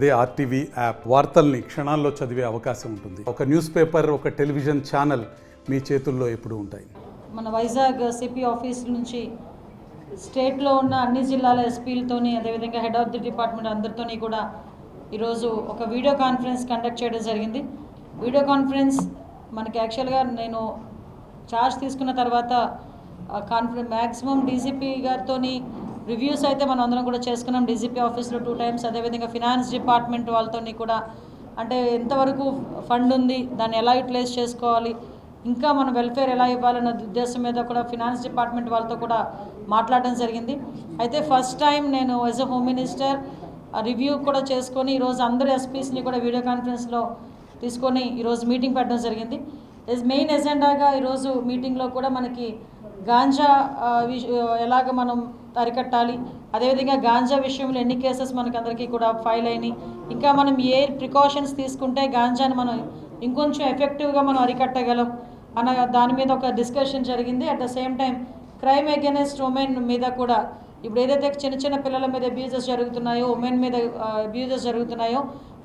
అదే RTV app వార్తల్ని క్షణాల్లో చదివే అవకాశం ఉంటుంది. ఒక న్యూస్ పేపర్, ఒక టెలివిజన్ ఛానల్ మీ చేతుల్లో ఎప్పుడూ ఉంటాయి. మన వైజాగ్ సిపి ఆఫీస్ నుంచి స్టేట్లో ఉన్న అన్ని జిల్లాల ఎస్పీలతోని, అదేవిధంగా హెడ్ ఆఫ్ ది డిపార్ట్మెంట్ అందరితోని కూడా ఈరోజు ఒక వీడియో కాన్ఫరెన్స్ కండక్ట్ చేయడం జరిగింది. వీడియో కాన్ఫరెన్స్ మనకి యాక్చువల్గా నేను ఛార్జ్ తీసుకున్న తర్వాత మ్యాక్సిమం డీజీపీ గారితో రివ్యూస్ అయితే మనం అందరం కూడా చేసుకున్నాం. డీజీపీ ఆఫీస్లో 2 times, అదేవిధంగా ఫినాన్స్ డిపార్ట్మెంట్ వాళ్ళతో కూడా అంటే ఎంతవరకు ఫండ్ ఉంది, దాన్ని ఎలా యూటిలైజ్ చేసుకోవాలి, ఇంకా మన వెల్ఫేర్ ఎలా ఇవ్వాలన్న ఉద్దేశం మీద కూడా ఫినాన్స్ డిపార్ట్మెంట్ వాళ్ళతో కూడా మాట్లాడడం జరిగింది. అయితే ఫస్ట్ టైం నేను as a home minister review కూడా చేసుకొని ఈరోజు అందరు ఎస్పీస్ని కూడా వీడియో కాన్ఫరెన్స్లో తీసుకొని ఈరోజు మీటింగ్ పెట్టడం జరిగింది. మెయిన్ ఎజెండాగా ఈరోజు మీటింగ్లో కూడా మనకి గాంజా ఎలాగ మనం అరికట్టాలి, అదేవిధంగా గాంజా విషయంలో ఎన్ని కేసెస్ మనకు అందరికీ కూడా ఫైల్ అయినాయి, ఇంకా మనం ఏ ప్రికాషన్స్ తీసుకుంటే గాంజాని మనం ఇంకొంచెం ఎఫెక్టివ్గా మనం అరికట్టగలం అన్న దాని మీద ఒక డిస్కషన్ జరిగింది. At the same time crime against women మీద కూడా ఇప్పుడు ఏదైతే చిన్న చిన్న పిల్లల మీద అబ్యూజెస్ జరుగుతున్నాయో, ఉమెన్ మీద అబ్యూజెస్ జరుగుతున్నాయో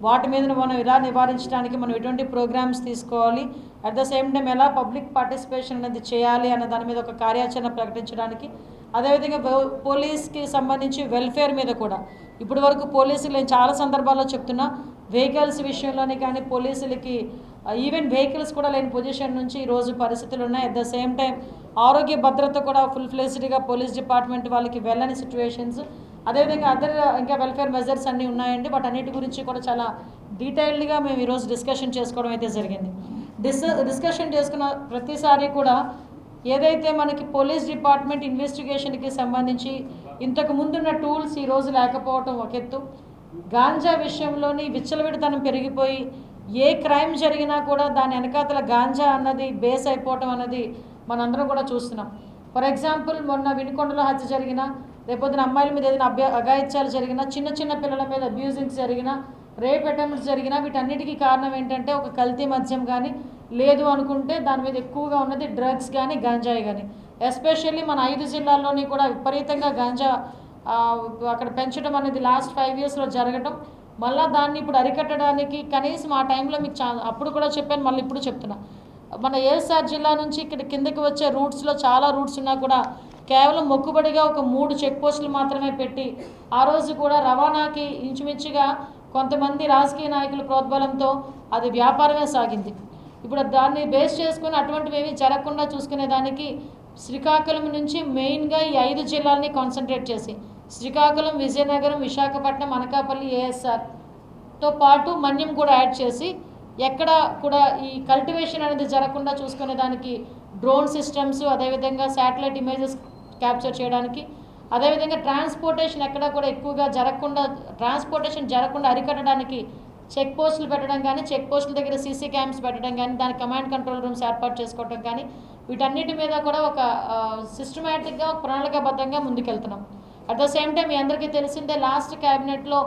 వాటి మీద మనం ఎలా నివారించడానికి మనం ఎటువంటి ప్రోగ్రామ్స్ తీసుకోవాలి, అట్ ద సేమ్ టైం ఎలా పబ్లిక్ పార్టిసిపేషన్ అనేది చేయాలి అన్న దాని మీద ఒక కార్యాచరణ ప్రకటించడానికి, అదేవిధంగా పోలీస్కి సంబంధించి వెల్ఫేర్ మీద కూడా ఇప్పటి వరకు పోలీసులు నేను చాలా సందర్భాల్లో చెప్తున్నా, వెహికల్స్ విషయంలోనే కానీ పోలీసులకి ఈవెన్ వెహికల్స్ కూడా లేని పొజిషన్ నుంచి ఈరోజు పరిస్థితులు ఉన్నాయి. అట్ ద సేమ్ టైం ఆరోగ్య భద్రత కూడా ఫుల్ ఫ్లెజ్డ్గా పోలీస్ డిపార్ట్మెంట్ వాళ్ళకి వెళ్ళని సిచ్యువేషన్స్, అదేవిధంగా ఇంకా వెల్ఫేర్ మెజర్స్ అన్నీ ఉన్నాయండి. వాటి అన్నిటి గురించి కూడా చాలా డీటెయిల్డ్గా మేము ఈరోజు డిస్కషన్ చేసుకోవడం అయితే జరిగింది. డిస్కషన్ చేసుకున్న ప్రతిసారి కూడా ఏదైతే మనకి పోలీస్ డిపార్ట్మెంట్ ఇన్వెస్టిగేషన్కి సంబంధించి ఇంతకు ముందున్న టూల్స్ ఈరోజు లేకపోవటం ఒక ఎత్తు, గాంజా విషయంలోని విచ్చలవిడితనం పెరిగిపోయి ఏ క్రైమ్ జరిగినా కూడా దాని వెనకాతల గాంజా అన్నది బేస్ అయిపోవటం అన్నది మనందరం కూడా చూస్తున్నాం. ఫర్ ఎగ్జాంపుల్ మొన్న వినుకొండలో హత్య జరిగినా, రేపొద్దున అమ్మాయిల మీద ఏదైనా అఘాయిత్యాలు జరిగినా, చిన్న చిన్న పిల్లల మీద అబ్యూజింగ్స్ జరిగినా, రేప్ అటెంప్ట్స్ జరిగినా వీటన్నిటికీ కారణం ఏంటంటే ఒక కల్తీ మద్యం కానీ, లేదు అనుకుంటే దాని మీద ఎక్కువగా ఉన్నది డ్రగ్స్ కానీ గంజాయి కానీ. ఎస్పెషల్లీ మన 5 జిల్లాల్లోని కూడా విపరీతంగా గంజా అక్కడ పెంచడం అనేది లాస్ట్ 5 yearsలో జరగడం, మళ్ళీ దాన్ని ఇప్పుడు అరికట్టడానికి కనీసం ఆ టైంలో మీకు అప్పుడు కూడా చెప్పాను, మళ్ళీ ఇప్పుడు చెప్తున్నా, మన ఏఎస్ఆర్ జిల్లా నుంచి ఇక్కడ కిందకి వచ్చే రూట్స్లో చాలా రూట్స్ ఉన్నా కూడా కేవలం మొక్కుబడిగా ఒక 3 చెక్ పోస్టులు మాత్రమే పెట్టి ఆ రోజు కూడా రవాణాకి ఇంచుమించుగా కొంతమంది రాజకీయ నాయకుల ప్రోద్బలంతో అది వ్యాపారమే సాగింది. ఇప్పుడు దాన్ని బేస్ చేసుకుని అటువంటివి ఏవి జరగకుండా చూసుకునే దానికి శ్రీకాకుళం నుంచి మెయిన్గా ఈ 5 జిల్లాలని కాన్సన్ట్రేట్ చేసి శ్రీకాకుళం, విజయనగరం, విశాఖపట్నం, అనకాపల్లి, ఏఎస్ఆర్తో పాటు మన్యం కూడా యాడ్ చేసి ఎక్కడ కూడా ఈ కల్టివేషన్ అనేది జరగకుండా చూసుకునే దానికి డ్రోన్ సిస్టమ్స్, అదేవిధంగా శాటిలైట్ ఇమేజెస్ క్యాప్చర్ చేయడానికి, అదేవిధంగా ట్రాన్స్పోర్టేషన్ ఎక్కడ కూడా ఎక్కువగా ట్రాన్స్పోర్టేషన్ జరగకుండా అరికట్టడానికి చెక్ పోస్టులు పెట్టడం కానీ, చెక్ పోస్టుల దగ్గర సీసీ క్యామ్స్ పెట్టడం కానీ, దాని కమాండ్ కంట్రోల్ రూమ్స్ ఏర్పాటు చేసుకోవడం కానీ, వీటన్నిటి మీద కూడా ఒక సిస్టమేటిక్గా ప్రణాళికాబద్ధంగా ముందుకెళ్తున్నాం. అట్ ద సేమ్ టైం మీ అందరికీ తెలిసిందే, లాస్ట్ క్యాబినెట్లో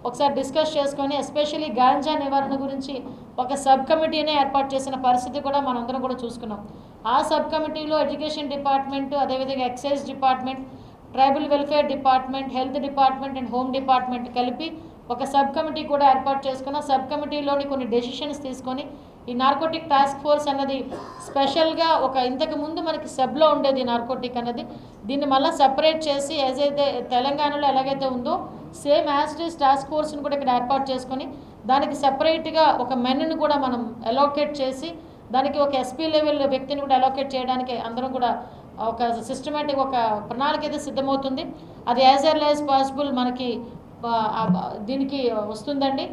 ఒకసారి డిస్కస్ చేసుకొని ఎస్పెషల్లీ గాంజా నివారణ గురించి ఒక సబ్ కమిటీనే ఏర్పాటు చేసిన పరిస్థితి కూడా మనందరం కూడా చూసుకున్నాం. ఆ సబ్ కమిటీలో ఎడ్యుకేషన్ డిపార్ట్మెంట్, అదేవిధంగా excise department, tribal welfare department, health department and home department కలిపి ఒక సబ్ కమిటీ కూడా ఏర్పాటు చేసుకున్న సబ్ కమిటీలోని కొన్ని డెసిషన్స్ తీసుకొని ఈ నార్కోటిక్ టాస్క్ ఫోర్స్ అన్నది స్పెషల్గా ఒక ఇంతకు ముందు మనకి సబ్లో ఉండేది నార్కోటిక్ అన్నది, దీన్ని మళ్ళీ సపరేట్ చేసి ఏదైతే తెలంగాణలో ఎలాగైతే ఉందో సేమ్ యాజ్ టాస్క్ ఫోర్స్ని కూడా ఇక్కడ ఏర్పాటు చేసుకొని దానికి సపరేట్గా ఒక మెన్ను కూడా మనం అలోకేట్ చేసి దానికి ఒక ఎస్పీ లెవెల్ వ్యక్తిని కూడా అలోకేట్ చేయడానికి అందరం కూడా ఒక సిస్టమేటిక్ ఒక ప్రణాళిక అయితే సిద్ధమవుతుంది. అది యాజ్ ఎర్లీ యాజ్ పాసిబుల్ మనకి దీనికి వస్తుందండి,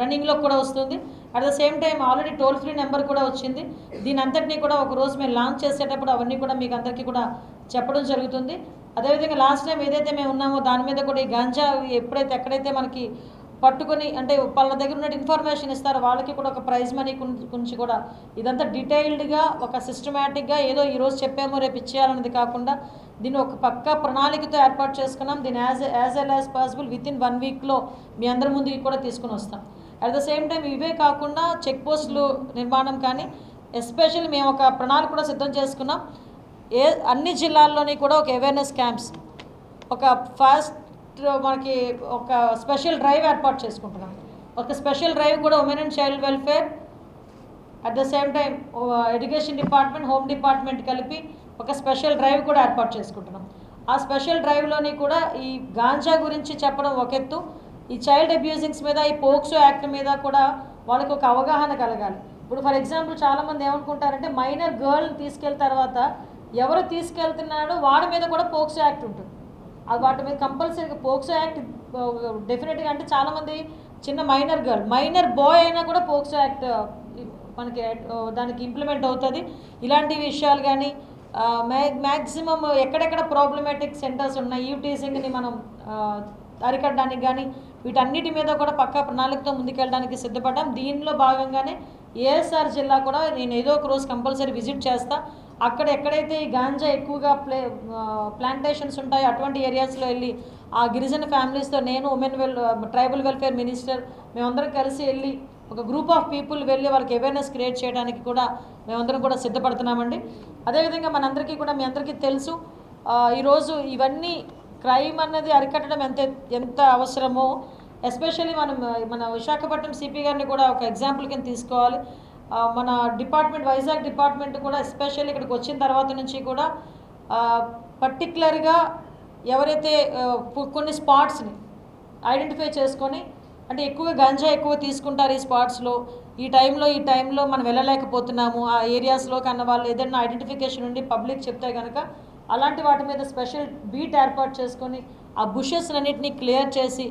రన్నింగ్లో కూడా వస్తుంది. At the same time already told free number కూడా వచ్చింది. దీని అంతటినీ కూడా ఒకరోజు మేము లాంచ్ చేసేటప్పుడు అవన్నీ కూడా మీకు అందరికీ కూడా చెప్పడం జరుగుతుంది. అదేవిధంగా లాస్ట్ టైం ఏదైతే మేము ఉన్నామో దాని మీద కూడా ఈ గంజా ఎక్కడైతే మనకి పట్టుకొని అంటే వాళ్ళ దగ్గర ఉన్న ఇన్ఫర్మేషన్ ఇస్తారో వాళ్ళకి కూడా ఒక ప్రైజ్ మనీ గురించి కూడా ఇదంతా డీటెయిల్డ్గా ఒక సిస్టమేటిక్గా ఏదో ఈరోజు చెప్పామో రేపు ఇచ్చేయాలన్నది కాకుండా దీన్ని ఒక పక్కా ప్రణాళికతో ఏర్పాటు చేసుకున్నాం. దీన్ని as well as possible within 1 weekలో మీ అందరి ముందుకి కూడా తీసుకుని వస్తాం. అట్ ద సేమ్ టైం ఇవే కాకుండా చెక్ పోస్టులు నిర్మాణం కానీ ఎస్పెషల్లీ మేము ఒక ప్రణాళిక కూడా సిద్ధం చేసుకున్నాం. అన్ని జిల్లాల్లోని కూడా ఒక అవేర్నెస్ క్యాంప్స్, ఒక ఫాస్ట్ మనకి ఒక స్పెషల్ డ్రైవ్ ఏర్పాటు చేసుకుంటున్నాం. ఒక స్పెషల్ డ్రైవ్ కూడా women and child welfare, at the same time education department, home department కలిపి ఒక స్పెషల్ డ్రైవ్ కూడా ఏర్పాటు చేసుకుంటున్నాం. ఆ స్పెషల్ డ్రైవ్లోని కూడా ఈ గాంజా గురించి చెప్పడం ఒక ఎత్తు, ఈ చైల్డ్ అబ్యూజింగ్స్ మీద, ఈ పోక్సో యాక్ట్ మీద కూడా వాళ్ళకి ఒక అవగాహన కలగాలి. ఇప్పుడు ఫర్ ఎగ్జాంపుల్ చాలామంది ఏమనుకుంటారంటే మైనర్ గర్ల్ని తీసుకెళ్ళిన తర్వాత ఎవరు తీసుకెళ్తున్నాడో వాడి మీద కూడా పోక్సో యాక్ట్ ఉంటుంది. అది వాటి మీద కంపల్సరీగా పోక్సో యాక్ట్ డెఫినెట్గా, అంటే చాలామంది చిన్న మైనర్ బాయ్ అయినా కూడా పోక్సో యాక్ట్ మనకి దానికి ఇంప్లిమెంట్ అవుతుంది. ఇలాంటి విషయాలు కానీ మ్యాక్సిమం ఎక్కడెక్కడ ప్రాబ్లమాటిక్ సెంటర్స్ ఉన్నాయి, ఈవ్ టీజింగ్ని మనం అరికట్టడానికి కానీ వీటన్నిటి మీద కూడా పక్కా ప్రణాళికతో ముందుకెళ్ళడానికి సిద్ధపడ్డాం. దీనిలో భాగంగానే ఏఎస్ఆర్ జిల్లా కూడా నేను ఏదో ఒక రోజు కంపల్సరీ విజిట్ చేస్తా. అక్కడ ఎక్కడైతే ఈ గాంజా ఎక్కువగా ప్లాంటేషన్స్ ఉంటాయో అటువంటి ఏరియాస్లో వెళ్ళి ఆ గిరిజన ఫ్యామిలీస్తో నేను ట్రైబల్ వెల్ఫేర్ మినిస్టర్ మేమందరం కలిసి వెళ్ళి ఒక గ్రూప్ ఆఫ్ పీపుల్ వెళ్ళి వాళ్ళకి అవేర్నెస్ క్రియేట్ చేయడానికి కూడా మేమందరం కూడా సిద్ధపడుతున్నామండి. అదేవిధంగా మనందరికీ కూడా మీ అందరికీ తెలుసు, ఈరోజు ఇవన్నీ క్రైమ్ అన్నది అరికట్టడం ఎంత అవసరమో, ఎస్పెషల్లీ మన విశాఖపట్నం సిపి గారిని కూడా ఒక ఎగ్జాంపుల్ కింద తీసుకోవాలి. మన డిపార్ట్మెంట్, వైజాగ్ డిపార్ట్మెంట్ కూడా ఎస్పెషల్లీ ఇక్కడికి వచ్చిన తర్వాత నుంచి కూడా పర్టికులర్గా ఎవరైతే కొన్ని స్పాట్స్ని ఐడెంటిఫై చేసుకొని, అంటే ఎక్కువగా గంజా ఎక్కువ తీసుకుంటారు ఈ స్పాట్స్లో, ఈ టైంలో మనం వెళ్ళలేకపోతున్నాము ఆ ఏరియాస్లో కన్నా వాళ్ళు ఏదైనా ఐడెంటిఫికేషన్ ఉండి పబ్లిక్ చెప్తే కనుక అలాంటి వాటి మీద స్పెషల్ బీట్ ఏర్పాటు చేసుకొని ఆ బుషెస్ అన్నింటినీ క్లియర్ చేసి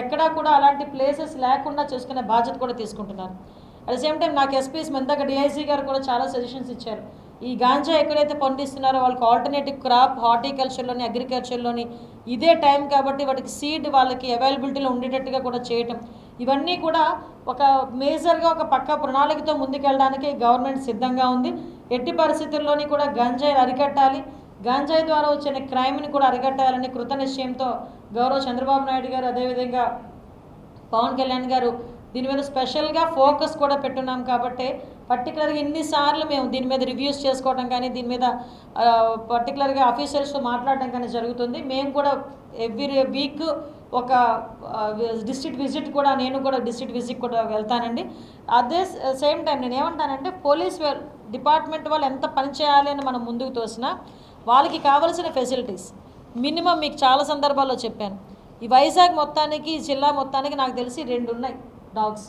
ఎక్కడా కూడా అలాంటి ప్లేసెస్ లేకుండా చేసుకునే బాధ్యత కూడా తీసుకుంటున్నారు. అట్ ద సేమ్ టైం నాకు ఎస్పీస్ మందాక డిఐజీ గారు కూడా చాలా సజెషన్స్ ఇచ్చారు. ఈ గాంజా ఎక్కడైతే పండిస్తున్నారో వాళ్ళకి ఆల్టర్నేటివ్ క్రాప్ హార్టికల్చర్లోని, అగ్రికల్చర్లోని ఇదే టైం కాబట్టి వాటికి సీడ్ వాళ్ళకి అవైలబిలిటీలో ఉండేటట్టుగా కూడా చేయటం, ఇవన్నీ కూడా ఒక మేజర్గా ఒక పక్కా ప్రణాళికతో ముందుకెళ్ళడానికి గవర్నమెంట్ సిద్ధంగా ఉంది. ఎట్టి పరిస్థితుల్లోని కూడా గంజాయి అరికట్టాలి, గంజాయి ద్వారా వచ్చిన క్రైమ్ని కూడా అరికట్టాలని కృత నిశ్చయంతో గౌరవ చంద్రబాబు నాయుడు గారు, అదేవిధంగా పవన్ కళ్యాణ్ గారు దీని మీద స్పెషల్గా ఫోకస్ కూడా పెట్టున్నాం. కాబట్టి పర్టికులర్గా ఇన్నిసార్లు మేము దీని మీద రివ్యూస్ చేసుకోవడం కానీ, దీని మీద పర్టికులర్గా ఆఫీసర్స్తో మాట్లాడడం కానీ జరుగుతుంది. మేము కూడా ఎవ్రీ వీక్ ఒక డిస్ట్రిక్ట్ విజిట్ కూడా, నేను కూడా డిస్ట్రిక్ట్ విజిట్ కూడా వెళ్తానండి. అదే సేమ్ టైం నేను ఏమంటానంటే పోలీస్ డిపార్ట్మెంట్ వాళ్ళు ఎంత పని చేయాలి అని మనం ముందుకు తోసినా వాళ్ళకి కావాల్సిన ఫెసిలిటీస్ మినిమం మీకు చాలా సందర్భాల్లో చెప్పాను. ఈ వైజాగ్ మొత్తానికి, ఈ జిల్లా మొత్తానికి నాకు తెలిసి 2 ఉన్నాయి డాగ్స్.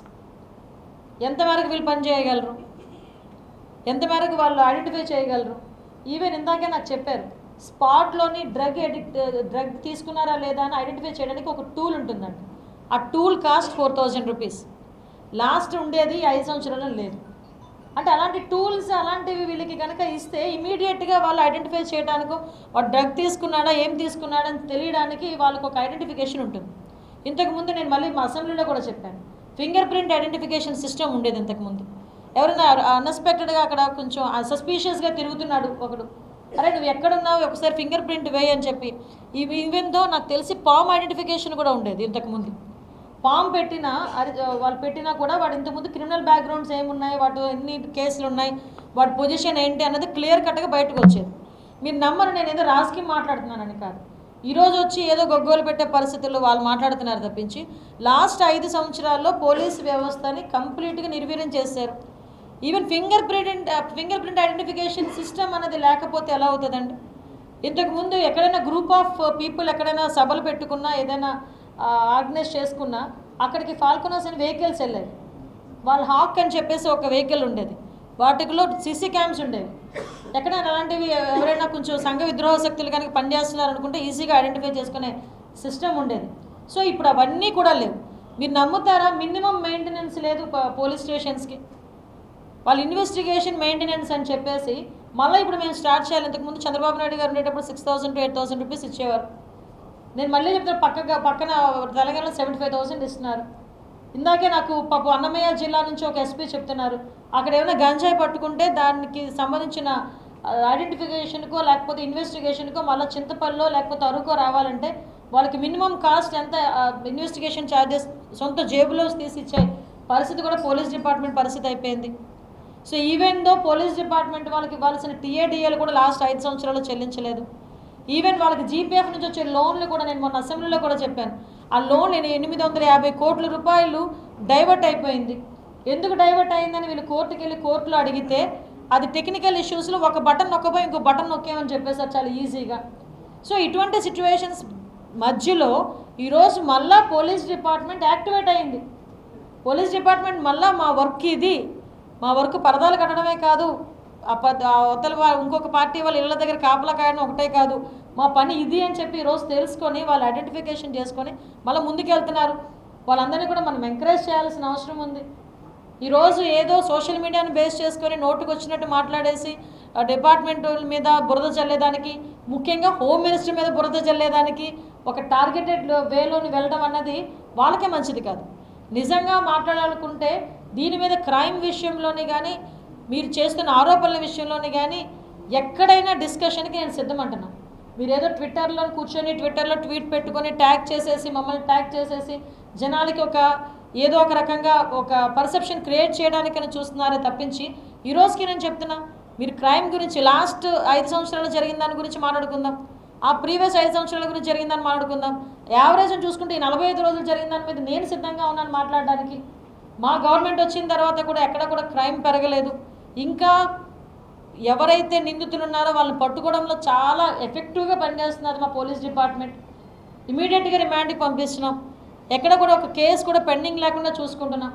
ఎంతవరకు వీళ్ళు పని చేయగలరు, ఎంతవరకు వాళ్ళు ఐడెంటిఫై చేయగలరు? ఈవెన్ ఇందాకే నాకు చెప్పారు, స్పాట్లోని డ్రగ్ తీసుకున్నారా లేదా అని ఐడెంటిఫై చేయడానికి ఒక టూల్ ఉంటుందండి. ఆ టూల్ కాస్ట్ 4000 రూపీస్. లాస్ట్ ఉండేది 5 సంవత్సరాలు లేదు. అంటే అలాంటి టూల్స్ అలాంటివి వీళ్ళకి కనుక ఇస్తే ఇమీడియట్గా వాళ్ళు ఐడెంటిఫై చేయడానికో, వాడు డ్రగ్ తీసుకున్నాడా ఏం తీసుకున్నాడని తెలియడానికి వాళ్ళకు ఒక ఐడెంటిఫికేషన్ ఉంటుంది. ఇంతకుముందు నేను మళ్ళీ మా అసెంబ్లీలో కూడా చెప్పాను, ఫింగర్ ప్రింట్ ఐడెంటిఫికేషన్ సిస్టమ్ ఉండేది ఇంతకుముందు. ఎవరైనా అన్ఎక్స్పెక్టెడ్గా అక్కడ కొంచెం సస్పీషియస్గా తిరుగుతున్నాడు ఒకడు, అరే నువ్వు ఎక్కడున్నావు ఒకసారి ఫింగర్ ప్రింట్ వేయి అని చెప్పి, ఈవెన్తో నాకు తెలిసి పామ్ ఐడెంటిఫికేషన్ కూడా ఉండేది ఇంతకుముందు. పామ్ వాళ్ళు పెట్టినా కూడా వాడు ఇంతకుముందు క్రిమినల్ బ్యాక్గ్రౌండ్స్ ఏమున్నాయి, వాటి ఎన్ని కేసులు ఉన్నాయి, వాటి పొజిషన్ ఏంటి అన్నది క్లియర్ కట్గా బయటకు వచ్చేది. మీరు నమ్మరు, నేను ఏదో రాజకీయం మాట్లాడుతున్నానని కాదు. ఈరోజు వచ్చి ఏదో గొగ్గోలు పెట్టే పరిస్థితుల్లో వాళ్ళు మాట్లాడుతున్నారు తప్పించి లాస్ట్ 5 సంవత్సరాల్లో పోలీసు వ్యవస్థని కంప్లీట్గా నిర్వీర్యం చేశారు. Even finger print identification system అనేది లేకపోతే ఎలా అవుతుందండి? ఇంతకుముందు ఎక్కడైనా గ్రూప్ ఆఫ్ పీపుల్ ఎక్కడైనా సభలు పెట్టుకున్నా, ఏదైనా ఆర్గనైజ్ చేసుకున్నా అక్కడికి ఫాల్కనర్స్ అని వెహికల్స్ వెళ్ళేవి. వాళ్ళ హాక్ అని చెప్పేసి ఒక వెహికల్ ఉండేది, వాటిలో సీసీ క్యామ్స్ ఉండేవి. ఎక్కడైనా అలాంటివి ఎవరైనా కొంచెం సంఘ విద్రోహ శక్తులు కనుక పనిచేస్తున్నారు అనుకుంటే ఈజీగా ఐడెంటిఫై చేసుకునే సిస్టమ్ ఉండేది. సో ఇప్పుడు అవన్నీ కూడా లేవు. మీరు నమ్ముతారా, మినిమం మెయింటెనెన్స్ లేదు పోలీస్ స్టేషన్స్కి. వాళ్ళు ఇన్వెస్టిగేషన్ మెయింటెనెన్స్ అని చెప్పేసి మళ్ళీ ఇప్పుడు మేము స్టార్ట్ చేయాలి. ఇంతకుముందు చంద్రబాబు నాయుడు గారు ఉండేటప్పుడు 6000 to 8000 రూపీస్ ఇచ్చేవారు. నేను మళ్ళీ చెప్తాను, పక్కన తెలంగాణలో 75,000 ఇస్తున్నారు. ఇందాకే నాకు అన్నమయ్య జిల్లా నుంచి ఒక ఎస్పీ చెప్తున్నారు, అక్కడ ఏమైనా గంజాయి పట్టుకుంటే దానికి సంబంధించిన ఐడెంటిఫికేషన్కో లేకపోతే ఇన్వెస్టిగేషన్కో మళ్ళీ చింతపల్లిలో లేకపోతే అరుకో రావాలంటే వాళ్ళకి మినిమం కాస్ట్ ఎంత, ఇన్వెస్టిగేషన్ ఛార్జెస్ సొంత జేబులో తీసి ఇచ్చే పరిస్థితి కూడా పోలీస్ డిపార్ట్మెంట్ పరిస్థితి అయిపోయింది. So even though police department వాళ్ళకి ఇవ్వాల్సిన టీఏడిఏలు కూడా లాస్ట్ 5 సంవత్సరాలు చెల్లించలేదు. ఈవెన్ వాళ్ళకి జీపీఎఫ్ నుంచి వచ్చే లోన్లు కూడా నేను మొన్న అసెంబ్లీలో కూడా చెప్పాను. ఆ లోన్ 850 కోట్ల రూపాయలు డైవర్ట్ అయిపోయింది. ఎందుకు డైవర్ట్ అయిందని వీళ్ళు కోర్టుకి వెళ్ళి కోర్టులో అడిగితే అది టెక్నికల్ ఇష్యూస్లో ఒక బటన్ నొక్కపోయి ఇంకో బటన్ నొక్కామని చెప్పేసారు చాలా ఈజీగా. సో ఇటువంటి సిచ్యువేషన్స్ మధ్యలో ఈరోజు మళ్ళా పోలీస్ డిపార్ట్మెంట్ యాక్టివేట్ అయింది. పోలీస్ డిపార్ట్మెంట్ మళ్ళీ మా వర్క్ ఇది, మా వర్క్ పరదాలు కట్టడమే కాదు, అవతల ఇంకొక పార్టీ వాళ్ళ ఇళ్ళ దగ్గర కాపలా కాయడం ఒకటే కాదు, మా పని ఇది అని చెప్పి ఈరోజు తెలుసుకొని వాళ్ళు ఐడెంటిఫికేషన్ చేసుకొని మళ్ళీ ముందుకెళ్తున్నారు. వాళ్ళందరినీ కూడా మనం ఎంకరేజ్ చేయాల్సిన అవసరం ఉంది. ఈరోజు ఏదో సోషల్ మీడియాను బేస్ చేసుకొని నోటుకు వచ్చినట్టు మాట్లాడేసి డిపార్ట్మెంట్ మీద బురద చల్లేదానికి, ముఖ్యంగా హోమ్ మినిస్టర్ మీద బురద చల్లేదానికి ఒక టార్గెటెడ్ వేలోని వెళ్ళడం అన్నది వాళ్ళకే మంచిది కాదు. నిజంగా మాట్లాడాలనుకుంటే దీని మీద క్రైమ్ విషయంలోని కానీ మీరు చేస్తున్న ఆరోపణల విషయంలోని కానీ ఎక్కడైనా డిస్కషన్కి నేను సిద్ధమంటున్నాను. మీరు ఏదో ట్విట్టర్లో కూర్చొని ట్విట్టర్లో ట్వీట్ పెట్టుకొని ట్యాగ్ చేసేసి మమ్మల్ని ట్యాగ్ చేసేసి జనాలకి ఏదో ఒక రకంగా ఒక పర్సెప్షన్ క్రియేట్ చేయడానికైనా చూస్తున్నారే తప్పించి ఈరోజుకి నేను చెప్తున్నా మీరు క్రైమ్ గురించి లాస్ట్ 5 సంవత్సరాలు జరిగిన దాని గురించి మాట్లాడుకుందాం, ఆ ప్రీవియస్ 5 సంవత్సరాల గురించి జరిగిందని మాట్లాడుకుందాం. యావరేజ్ చూసుకుంటే ఈ 45 రోజులు జరిగిన దాని మీద నేను సిద్ధంగా ఉన్నాను మాట్లాడడానికి. మా గవర్నమెంట్ వచ్చిన తర్వాత కూడా ఎక్కడ కూడా క్రైమ్ పెరగలేదు. ఇంకా ఎవరైతే నిందితులు ఉన్నారో వాళ్ళని పట్టుకోవడంలో చాలా ఎఫెక్టివ్గా పనిచేస్తున్నారు మా పోలీస్ డిపార్ట్మెంట్. ఇమీడియట్గా రిమాండ్కి పంపిస్తున్నాం. ఎక్కడ కూడా ఒక కేసు కూడా పెండింగ్ లేకుండా చూసుకుంటున్నాం.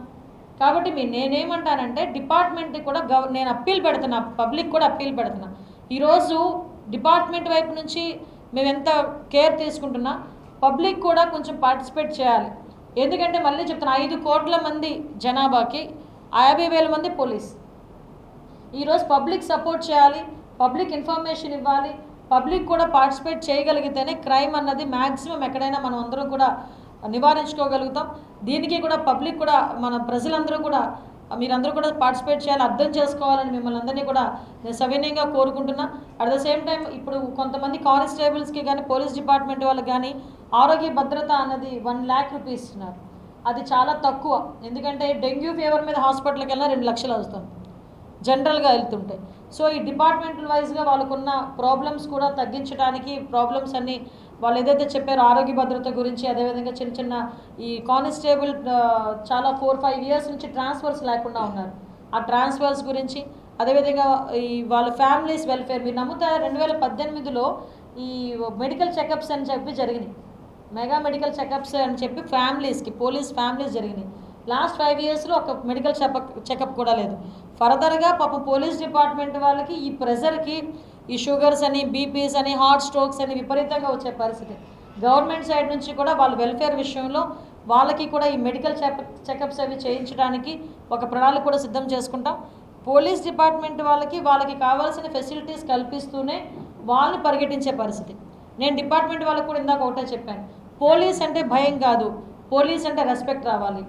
కాబట్టి నేనేమంటానంటే డిపార్ట్మెంట్కి కూడా నేను అప్పీల్ పెడుతున్నా, పబ్లిక్ కూడా అప్పీల్ పెడుతున్నా. ఈరోజు డిపార్ట్మెంట్ వైపు నుంచి మేము ఎంత కేర్ తీసుకుంటున్నా పబ్లిక్ కూడా కొంచెం పార్టిసిపేట్ చేయాలి. ఎందుకంటే మళ్ళీ చెప్తున్నా 5 కోట్ల మంది జనాభాకి 50,000 మంది పోలీస్. ఈరోజు పబ్లిక్ సపోర్ట్ చేయాలి, పబ్లిక్ ఇన్ఫర్మేషన్ ఇవ్వాలి, పబ్లిక్ కూడా పార్టిసిపేట్ చేయగలిగితేనే క్రైమ్ అన్నది మ్యాక్సిమం ఎక్కడైనా మనం అందరం కూడా నివారించుకోగలుగుతాం. దీనికి కూడా పబ్లిక్ కూడా మన ప్రజలందరూ కూడా మీరందరూ కూడా పార్టిసిపేట్ చేయాలి, అర్థం చేసుకోవాలని మిమ్మల్ని అందరినీ కూడా నేను సవినయంగా కోరుకుంటున్నా. అట్ ద సేమ్ టైం ఇప్పుడు కొంతమంది కానిస్టేబుల్స్కి కానీ పోలీస్ డిపార్ట్మెంట్ వాళ్ళకి కానీ ఆరోగ్య భద్రత అన్నది 1 lakh రూపీస్ ఇస్తున్నారు. అది చాలా తక్కువ. ఎందుకంటే డెంగ్యూ ఫీవర్ మీద హాస్పిటల్కి వెళ్ళినా 2 లక్షలు అవుతుంది జనరల్గా వెళ్తుంటాయి. సో ఈ డిపార్ట్మెంటల్ వైజ్గా వాళ్ళకున్న ప్రాబ్లమ్స్ కూడా తగ్గించడానికి ప్రాబ్లమ్స్ అన్నీ వాళ్ళు ఏదైతే చెప్పారో ఆరోగ్య భద్రత గురించి, అదేవిధంగా చిన్న చిన్న ఈ కానిస్టేబుల్ చాలా 4-5 ఇయర్స్ నుంచి ట్రాన్స్ఫర్స్ లేకుండా ఉన్నారు, ఆ ట్రాన్స్ఫర్స్ గురించి, అదేవిధంగా ఈ వాళ్ళ ఫ్యామిలీస్ వెల్ఫేర్. మీరు నమ్ముతారా 2018లో ఈ మెడికల్ చెకప్స్ అని చెప్పి జరిగినాయి, మెగా మెడికల్ చెకప్స్ అని చెప్పి ఫ్యామిలీస్కి పోలీస్ ఫ్యామిలీస్ జరిగినాయి. లాస్ట్ 5 ఇయర్స్లో ఒక మెడికల్ చెకప్ కూడా లేదు. ఫర్దర్గా పాపం పోలీస్ డిపార్ట్మెంట్ వాళ్ళకి ఈ ప్రెజర్కి ఈ షుగర్స్ అని, బీపీస్ అని, హార్ట్ స్ట్రోక్స్ అని విపరీతంగా వచ్చే పరిస్థితి. గవర్నమెంట్ సైడ్ నుంచి కూడా వాళ్ళ వెల్ఫేర్ విషయంలో వాళ్ళకి కూడా ఈ మెడికల్ చెకప్స్ అవి చేయించడానికి ఒక ప్రణాళిక కూడా సిద్ధం చేసుకుంటాం. పోలీస్ డిపార్ట్మెంట్ వాళ్ళకి కావాల్సిన ఫెసిలిటీస్ కల్పిస్తూనే వాళ్ళని పరిగెట్టించే పరిస్థితి. నేను డిపార్ట్మెంట్ వాళ్ళకి కూడా ఇందాక ఒకటే చెప్పాను, పోలీస్ అంటే భయం కాదు, పోలీస్ అంటే రెస్పెక్ట్ రావాలి.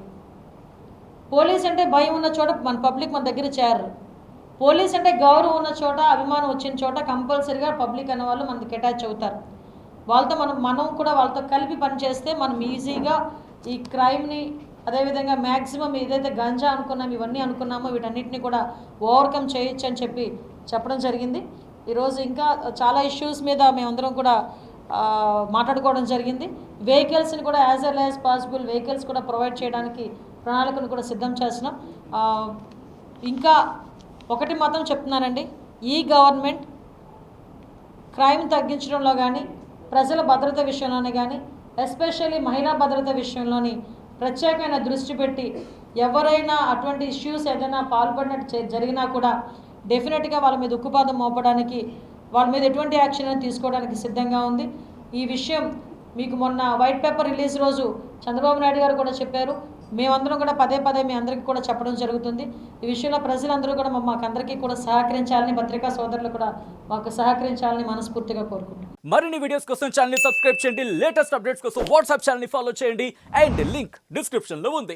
పోలీస్ అంటే భయం ఉన్న చోట మన పబ్లిక్ మన దగ్గర చేరరు. పోలీస్ అంటే గౌరవం ఉన్న చోట, అభిమానం వచ్చిన చోట కంపల్సరీగా పబ్లిక్ అనే వాళ్ళు మనకి అటాచ్ అవుతారు. వాళ్ళతో మనం కూడా వాళ్ళతో కలిపి పనిచేస్తే మనం ఈజీగా ఈ క్రైమ్ని, అదేవిధంగా మ్యాక్సిమం ఏదైతే గంజా అనుకున్నాం ఇవన్నీ అనుకున్నామో వీటన్నిటిని కూడా ఓవర్కమ్ చేయొచ్చు అని చెప్పడం జరిగింది. ఈరోజు ఇంకా చాలా ఇష్యూస్ మీద మేమందరం కూడా మాట్లాడుకోవడం జరిగింది. వెహికల్స్ని కూడా as early as possible vehicles కూడా ప్రొవైడ్ చేయడానికి ప్రణాళికను కూడా సిద్ధం చేస్తున్నాం. ఇంకా ఒకటి మాత్రం చెప్తున్నానండి, ఈ గవర్నమెంట్ క్రైమ్ తగ్గించడంలో కానీ, ప్రజల భద్రత విషయంలోనే కానీ, ఎస్పెషల్లీ మహిళా భద్రత విషయంలోని ప్రత్యేకమైన దృష్టి పెట్టి ఎవరైనా అటువంటి ఇష్యూస్ ఏదైనా పాల్పడినట్టు జరిగినా కూడా డెఫినెట్గా వాళ్ళ మీద ఉక్కుపాదం మోపడానికి, వాళ్ళ మీద ఎటువంటి యాక్షన్ తీసుకోవడానికి సిద్ధంగా ఉంది. ఈ విషయం మీకు మొన్న వైట్ పేపర్ రిలీజ్ రోజు చంద్రబాబు నాయుడు గారు కూడా చెప్పారు. మేమందరం కూడా పదే మీ అందరికీ కూడా చెప్పడం జరుగుతుంది. ఈ విషయంలో ప్రజలందరూ కూడా మాకందరికీ కూడా సహకరించాలని, పత్రికా సోదరులు కూడా మాకు సహకరించాలని మనస్ఫూర్తిగా కోరుకుంటున్నాం. మరిన్ని వీడియోస్ కోసం ఛానల్ ని సబ్స్క్రైబ్ చేయండి, లేటెస్ట్ అప్డేట్స్ కోసం వాట్సాప్ ఛానల్ ని ఫాలో చేయండి అండ్ లింక్ డిస్క్రిప్షన్ లో ఉంది.